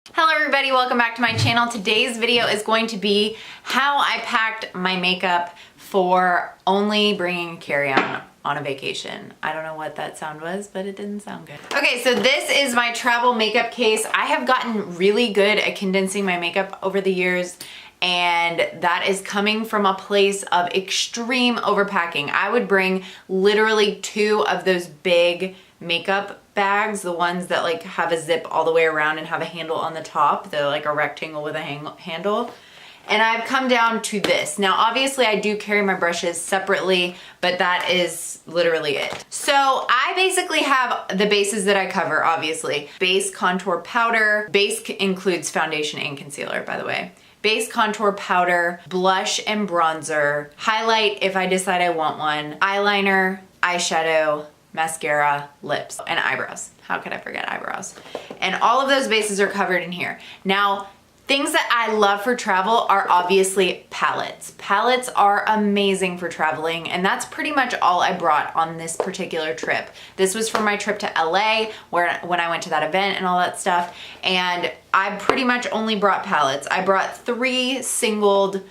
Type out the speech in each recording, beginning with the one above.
Hello everybody, welcome back to my channel. Today's video is going to be how I packed my makeup for only bringing a carry-on on a vacation. I don't know what that sound was, but it didn't sound good. Okay, so this is my travel makeup case. I have gotten really good at condensing my makeup over the years, and that is coming from a place of extreme overpacking. I would bring literally 2 of those big makeup bags, the ones that like have a zip all the way around and have a handle on the top. They're like a rectangle with a handle. And I've come down to this. Now, obviously I do carry my brushes separately, but that is literally it. So I basically have the bases that I cover, obviously. Base, contour, powder. Base includes foundation and concealer, by the way. Base, contour, powder, blush and bronzer, highlight if I decide I want one, eyeliner, eyeshadow, mascara, lips, and eyebrows. How could I forget eyebrows? And all of those bases are covered in here. Now, things that I love for travel are obviously palettes. Palettes are amazing for traveling, and that's pretty much all I brought on this particular trip. This was for my trip to LA, when I went to that event and all that stuff, and I pretty much only brought palettes. I brought 3 singled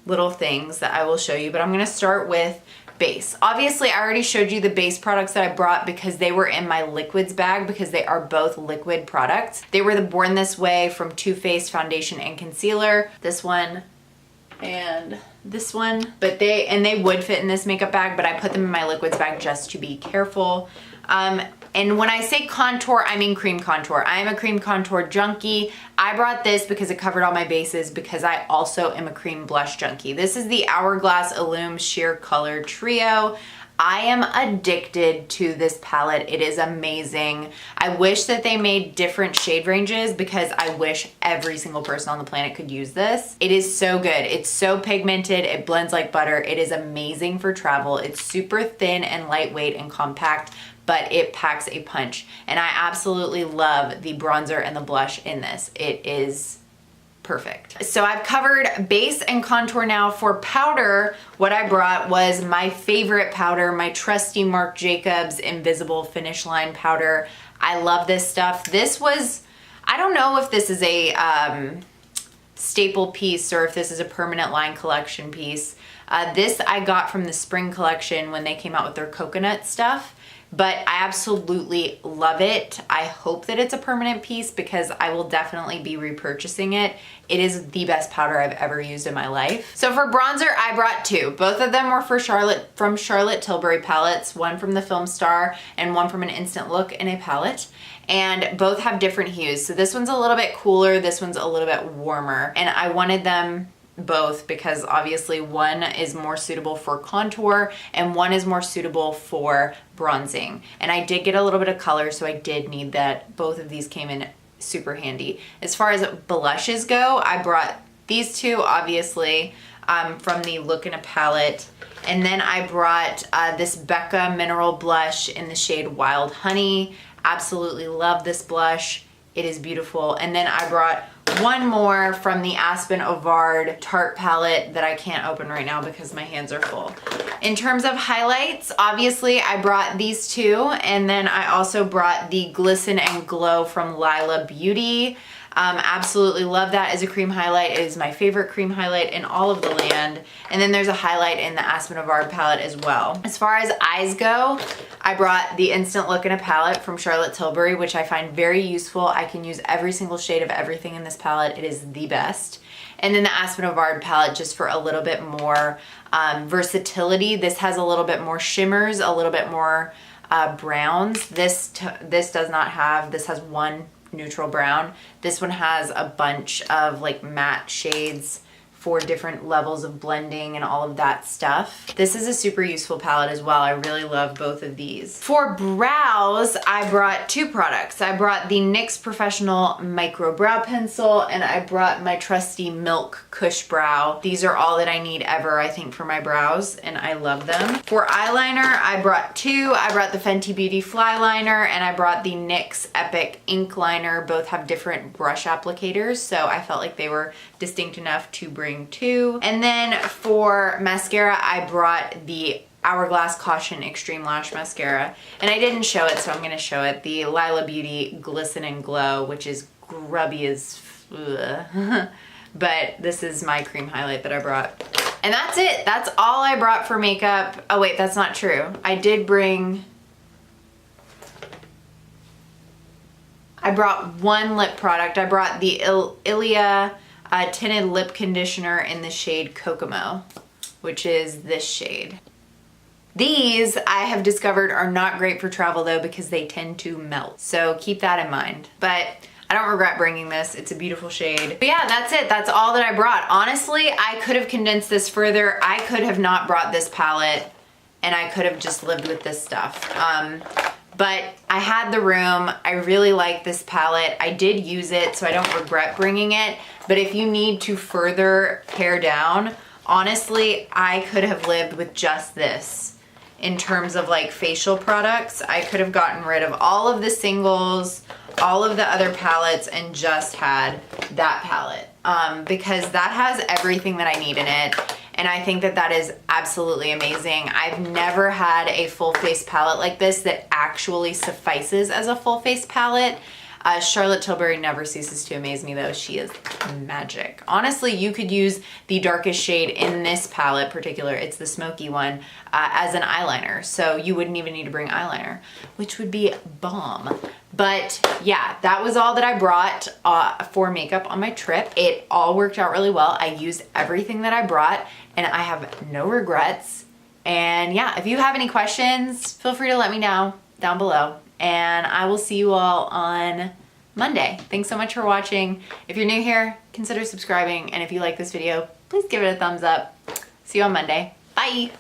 little things that I will show you, but I'm gonna start with base. Obviously, I already showed you the base products that I brought because they were in my liquids bag because they are both liquid products. They were the Born This Way from Too Faced foundation and concealer. This one and this one, but they would fit in this makeup bag, but I put them in my liquids bag just to be careful. And when I say contour, I mean cream contour. I am a cream contour junkie. I brought this because it covered all my bases because I also am a cream blush junkie. This is the Hourglass Illume Sheer Color Trio. I am addicted to this palette. It is amazing. I wish that they made different shade ranges because I wish every single person on the planet could use this. It is so good. It's so pigmented. It blends like butter. It is amazing for travel. It's super thin and lightweight and compact, but it packs a punch. And I absolutely love the bronzer and the blush in this. It is perfect. So I've covered base and contour now. For powder, what I brought was my favorite powder, my trusty Marc Jacobs Invisible Finish Line powder. I love this stuff. This was, I don't know if this is a staple piece or if this is a permanent line collection piece. This I got from the spring collection when they came out with their coconut stuff. But I absolutely love it. I hope that it's a permanent piece because I will definitely be repurchasing it. It is the best powder I've ever used in my life. So for bronzer, I brought 2. Both of them were from Charlotte Tilbury palettes, one from the Film Star and one from an Instant Look in a palette. And both have different hues. So this one's a little bit cooler, this one's a little bit warmer. And I wanted them both because obviously one is more suitable for contour and one is more suitable for bronzing. And I did get a little bit of color, so I did need that. Both of these came in super handy. As far as blushes go, I brought these 2 obviously from the Look in a palette. And then I brought this Becca Mineral Blush in the shade Wild Honey. Absolutely love this blush. It is beautiful. And then I brought one more from the Aspen Ovard Tarte palette that I can't open right now because my hands are full. In terms of highlights, obviously I brought these 2, and then I also brought the Glisten and Glow from Lila Beauty. Absolutely love that as a cream highlight. It is my favorite cream highlight in all of the land. And then there's a highlight in the Aspen Ovard palette as well. As far as eyes go, I brought the Instant Look in a palette from Charlotte Tilbury, which I find very useful. I can use every single shade of everything in this palette. It is the best. And then the Aspen Ovard palette just for a little bit more versatility. This has a little bit more shimmers, a little bit more browns. This does not have, this has one neutral brown. This one has a bunch of like matte shades for different levels of blending and all of that stuff. This is a super useful palette as well. I really love both of these. For brows, I brought 2 products. I brought the NYX Professional Micro Brow Pencil, and I brought my trusty Milk Cush Brow. These are all that I need ever, I think, for my brows, and I love them. For eyeliner, I brought 2. I brought the Fenty Beauty Fly Liner, and I brought the NYX Epic Ink Liner. Both have different brush applicators, so I felt like they were distinct enough to bring 2. And then for mascara, I brought the Hourglass Caution Extreme Lash Mascara. And I didn't show it, so I'm going to show it. The Lila Beauty Glisten and Glow, which is scrubby as but this is my cream highlight that I brought. And that's it. That's all I brought for makeup. Oh wait, that's not true. I brought one lip product. I brought the Ilia tinted lip conditioner in the shade Kokomo, which is this shade. These I have discovered are not great for travel though because they tend to melt. So keep that in mind. But I don't regret bringing this. It's a beautiful shade. But yeah, that's it. That's all that I brought. Honestly, I could have condensed this further. I could have not brought this palette and I could have just lived with this stuff. But I had the room. I really like this palette. I did use it, so I don't regret bringing it. But if you need to further pare down, honestly, I could have lived with just this. In terms of like facial products, I could have gotten rid of all of the singles, all of the other palettes, and just had that palette because that has everything that I need in it. And I think that that is absolutely amazing. I've never had a full face palette like this that actually suffices as a full face palette. Charlotte Tilbury never ceases to amaze me though. She is magic. Honestly, you could use the darkest shade in this palette particular, it's the smoky one, as an eyeliner. So you wouldn't even need to bring eyeliner, which would be bomb. But yeah, that was all that I brought for makeup on my trip. It all worked out really well. I used everything that I brought and I have no regrets. And yeah, if you have any questions, feel free to let me know down below. And I will see you all on Monday. Thanks so much for watching. If you're new here, consider subscribing. And if you like this video, please give it a thumbs up. See you on Monday. Bye.